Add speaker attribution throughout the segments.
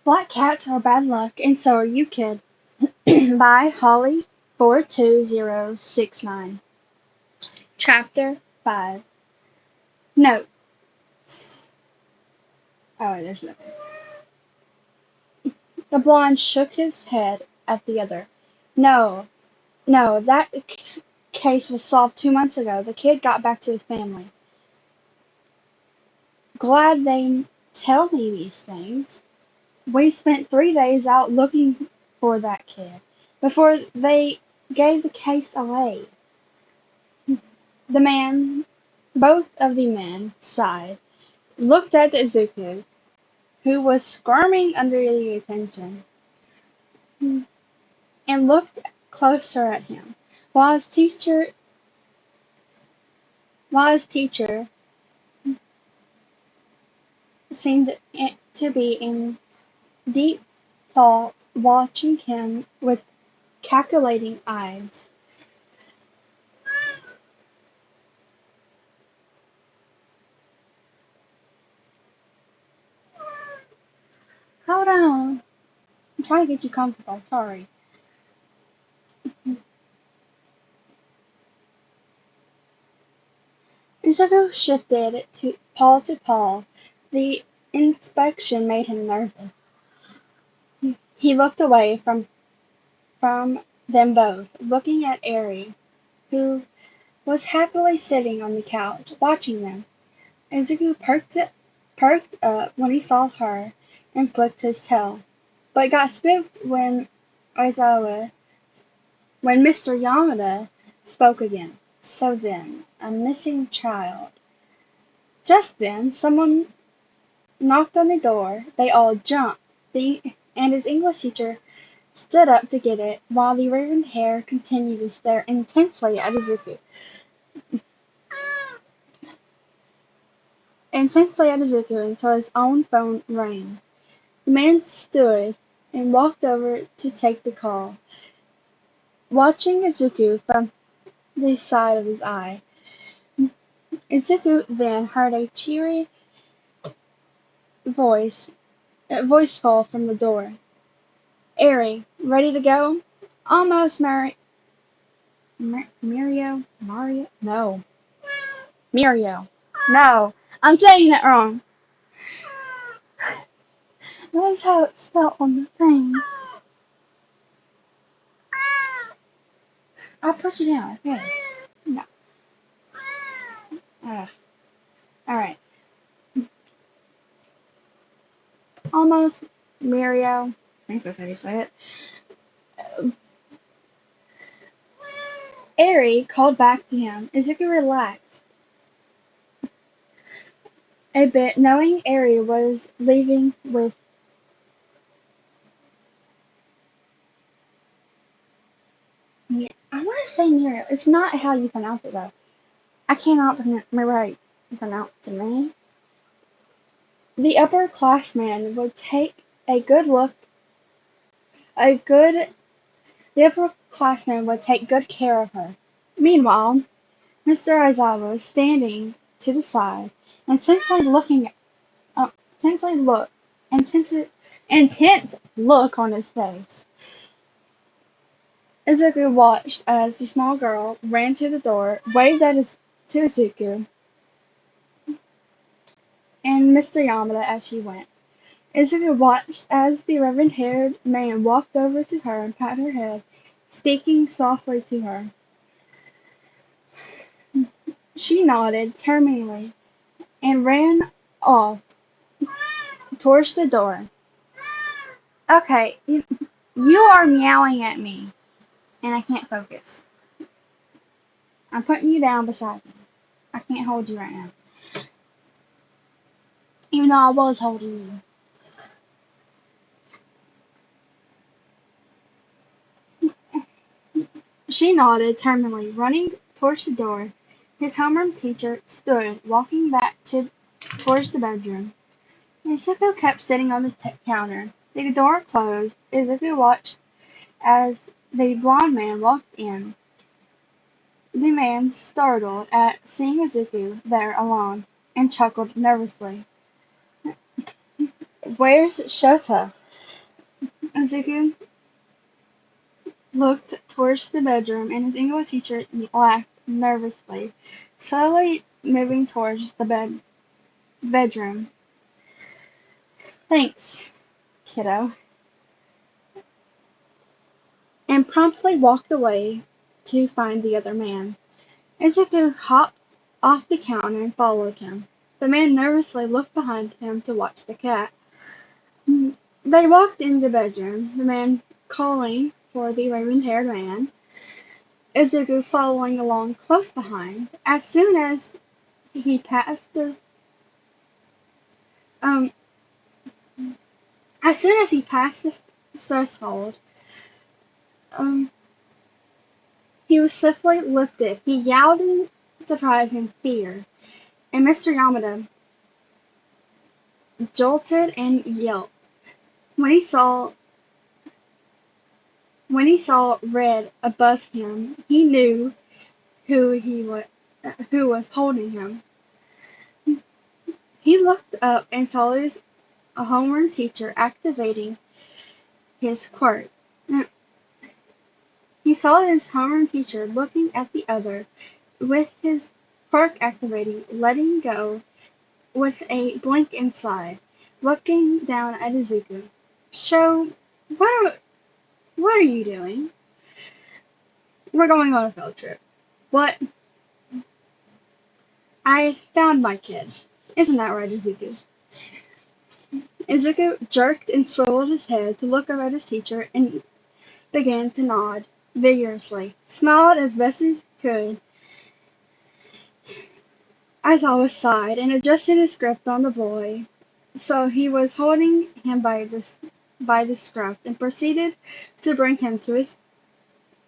Speaker 1: Black cats are bad luck, and so are you, kid. By Holly42069. Chapter 5. Notes. Oh, there's nothing. The blonde shook his head at the other. No, no, that case was solved 2 months ago. The kid got back to his family. Glad they tell me these things. We spent 3 days out looking for that kid before they gave the case away. The man, both of the men sighed, looked at Izuku, who was squirming under the attention, and looked closer at him, while his teacher seemed to be in deep thought, watching him with calculating eyes. Hold on. I'm trying to get you comfortable. Sorry. Izuku shifted to paw. The inspection made him nervous. He looked away from them both, looking at Eri, who was happily sitting on the couch, watching them. Izuku perked up when he saw her and flicked his tail, but got spooked when Aizawa when Mr. Yamada spoke again. So then, a missing child. Just then, someone knocked on the door. They all jumped, and his English teacher stood up to get it, while the raven hair continued to stare intensely at Izuku until his own phone rang. The man stood and walked over to take the call, watching Izuku from the side of his eye. Izuku then heard a cheery voice call from the door. Eri, ready to go? Almost, Mario? No. Mirio. No. I'm saying it wrong. That's how it's spelled on the thing. I'll push it down, okay? No. Alright. Almost, Mirio. I think that's how you say it. Eri called back to him. Izuku relaxed a bit, knowing Eri was leaving with I want to say Muriel. It's not how you pronounce it though. I cannot pronounce the name. The upperclassman would take a good look. A good. The upperclassman would take good care of her. Meanwhile, Mr. Aizawa was standing to the side, intensely looking. Intensely look. Intense look on his face. Izuku watched as the small girl ran to the door, waved to Izuku and Mr. Yamada as she went. Izuku watched as the raven-haired man walked over to her and patted her head, speaking softly to her. She nodded terminally and ran off towards the door. Okay, you are meowing at me, and I can't focus. I'm putting you down beside me. I can't hold you right now. Even though I was holding you. She nodded terminally, running towards the door. His homeroom teacher stood, walking back towards the bedroom. Izuku kept sitting on the counter. The door closed. Izuku watched as the blond man walked in. The man startled at seeing Izuku there alone, and chuckled nervously. Where's Shota? Izuku looked towards the bedroom, and his English teacher laughed nervously, slowly moving towards the bedroom. "Thanks, kiddo," and promptly walked away to find the other man. Izuku hopped off the counter and followed him. The man nervously looked behind him to watch the cat. They walked in the bedroom, the man calling for the raven-haired man, Izuku following along close behind. He passed the um as soon as he passed the threshold, um he was swiftly lifted. He yelled in surprise and fear, and Mr. Yamada jolted and yelped. When he saw red above him, he knew who was holding him. He looked up and saw his homeroom teacher activating his quirk. He saw his homeroom teacher looking at the other with his quirk activating, letting go with a blink inside, looking down at Izuku. "Sho, what are you doing?" "We're going on a field trip." "What?" "I found my kid. Isn't that right, Izuku?" Izuku jerked and swiveled his head to look up at his teacher and began to nod vigorously, smiled as best he could. Aizawa sighed and adjusted his grip on the boy so he was holding him by the scruff, and proceeded to bring him to his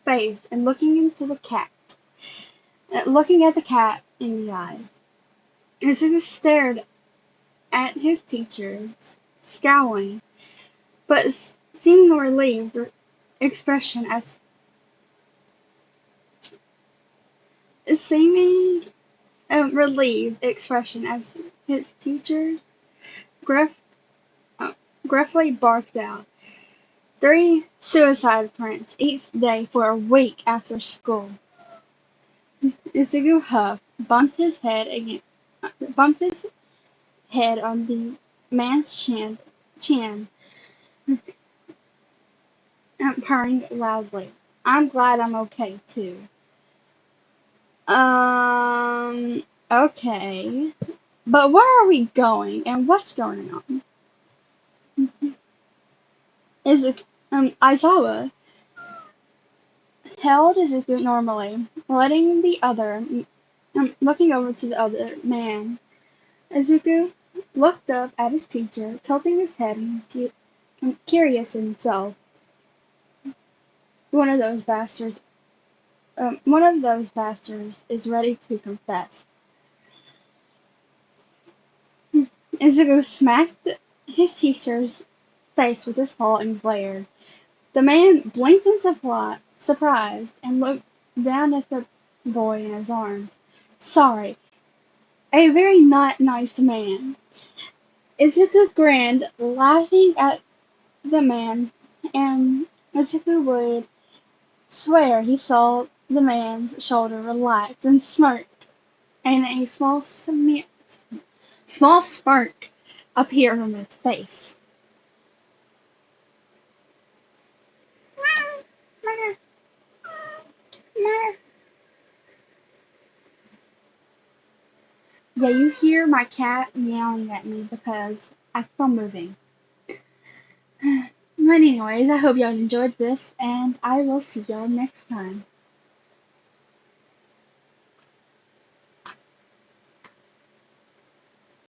Speaker 1: face and looking at the cat in the eyes. Izuku stared at his teacher, scowling, but seeming expression as seeming relieved expression as his teacher gruff, gruffly barked out, "3 suicide prints each day for a week after school." Izuku huffed, bumped his head on the man's chin, purring loudly. "I'm glad I'm okay, too." Okay. But where are we going, and what's going on? Aizawa held Izuku normally, looking over to the other man. Izuku looked up at his teacher, tilting his head and curious himself. One of those bastards is ready to confess. Izuku smacked his teacher's face with his paw and glared. The man blinked in surprise and looked down at the boy in his arms. "Sorry, a very not nice man." Izuku grinned, laughing at the man, and Izuku would swear he saw the man's shoulder relax and smirk, and a small smirk appeared on his face. Yeah, you hear my cat meowing at me because I keep on moving. But anyways, I hope y'all enjoyed this, and I will see y'all next time.